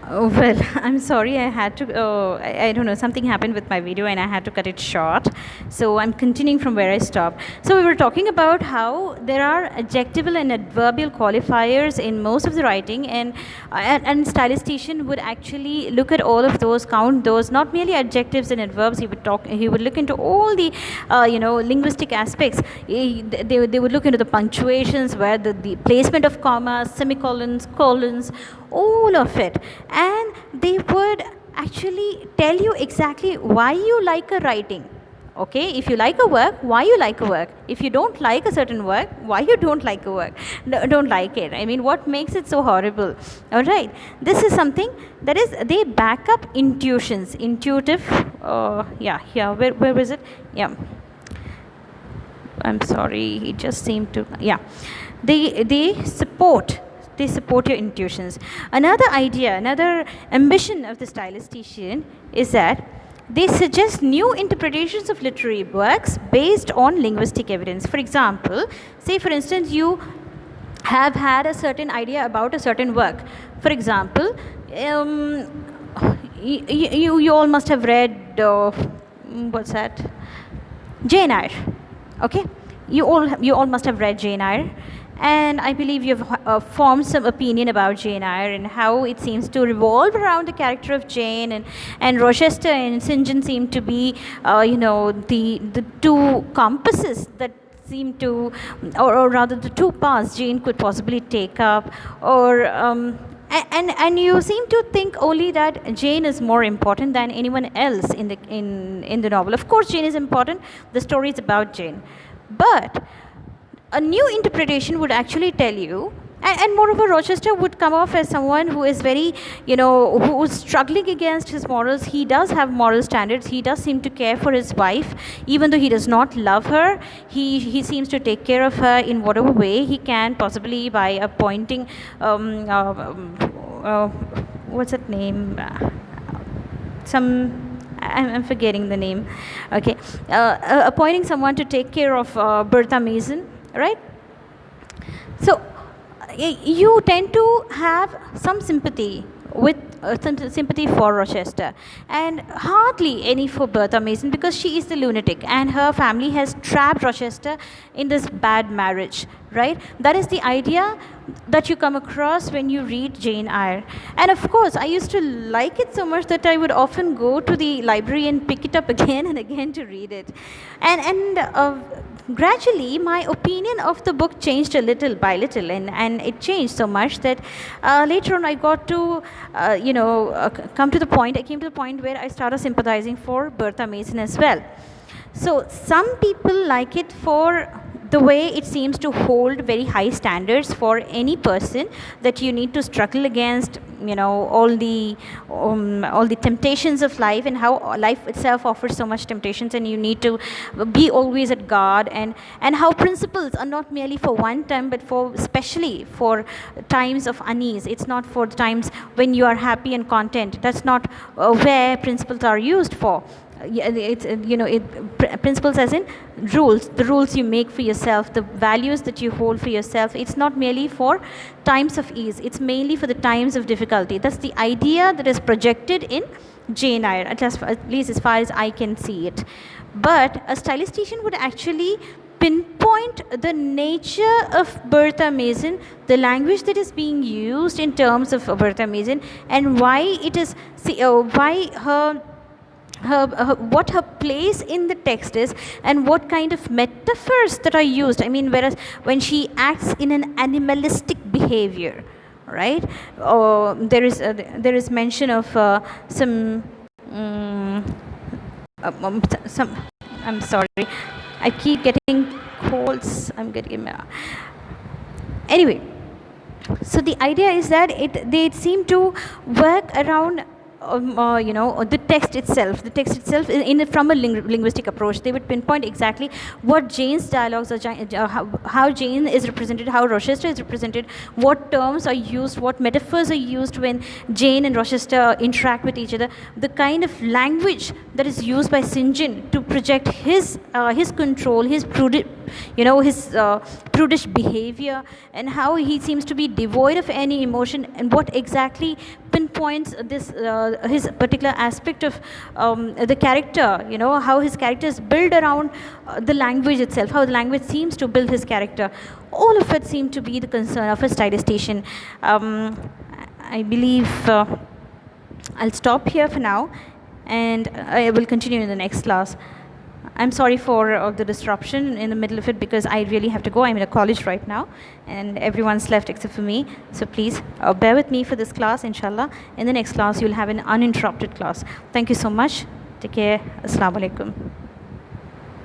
Oh, well, I'm sorry. I had to. I don't know. Something happened with my video, and I had to cut it short. So I'm continuing from where I stopped. So we were talking about how there are adjectival and adverbial qualifiers in most of the writing, and stylistician would actually look at all of those, count those, not merely adjectives and adverbs. He would look into all the, linguistic aspects. They would look into the punctuations, where the placement of commas, semicolons, colons, all of it, and they would actually tell you exactly why you like a writing. Okay, if you like a work, why you like a work. If you don't like a certain work, why you don't like a work, don't like it. I mean, what makes it so horrible? All right, this is something that is, they back up intuitions, intuitive. Yeah, where was it? Yeah, I'm sorry, it just seemed to, yeah, they support, they support your intuitions. Another idea, another ambition of the stylistician is that they suggest new interpretations of literary works based on linguistic evidence. For example, say for instance, you have had a certain idea about a certain work. For example, you all must have read, what's that? Jane Eyre. Okay, you all must have read Jane Eyre, and I believe you've formed some opinion about Jane Eyre and how it seems to revolve around the character of Jane, and Rochester and St. John seem to be, the two compasses that seem to, or rather the two paths Jane could possibly take up, or and you seem to think only that Jane is more important than anyone else in the novel. Of course, Jane is important. The story is about Jane, but a new interpretation would actually tell you, and moreover, Rochester would come off as someone who is very, who is struggling against his morals. He does have moral standards. He does seem to care for his wife, even though he does not love her. He seems to take care of her in whatever way he can, possibly by appointing, what's that name? I'm forgetting the name. Okay, appointing someone to take care of Bertha Mason, right? So you tend to have some sympathy with sympathy for Rochester, and hardly any for Bertha Mason, because she is the lunatic and her family has trapped Rochester in this bad marriage, right? That is the idea that you come across when you read Jane Eyre. And of course, I used to like it so much that I would often go to the library and pick it up again and again to read it. And gradually, my opinion of the book changed a little by little, and it changed so much that later on I got to, come to the point, I came to the point where I started sympathizing for Bertha Mason as well. So some people like it for the way it seems to hold very high standards for any person, that you need to struggle against, all the temptations of life, and how life itself offers so much temptations, and you need to be always at guard, and how principles are not merely for one time, but for especially for times of unease. It's not for the times when you are happy and content. That's not where principles are used for. It's principles as in rules, the rules you make for yourself, the values that you hold for yourself. It's not merely for times of ease, it's mainly for the times of difficulty. That's the idea that is projected in Jane Eyre, at least as far as I can see it. But a stylistician would actually pinpoint the nature of Bertha Mason, the language that is being used in terms of Bertha Mason, and why it is, why what her place in the text is, and what kind of metaphors that are used. I mean, whereas when she acts in an animalistic behavior, right? There is mention of some. I'm sorry, I keep getting colds. I'm getting. Anyway, so the idea is that they seem to work around the text itself. The text itself, from a linguistic approach, they would pinpoint exactly what Jane's dialogues are, how Jane is represented, how Rochester is represented, what terms are used, what metaphors are used when Jane and Rochester interact with each other, the kind of language that is used by St. John to project his control, his prudish behavior, and how he seems to be devoid of any emotion, and what exactly pinpoints this his particular aspect of the character, you know, how his character is built around the language itself, how the language seems to build his character. All of it seem to be the concern of a stylistician. I believe I'll stop here for now, and I will continue in the next class. I'm sorry for the disruption in the middle of it, because I really have to go. I'm in a college right now, and everyone's left except for me. So please bear with me for this class, inshallah. In the next class, you'll have an uninterrupted class. Thank you so much. Take care. Assalamu alaikum.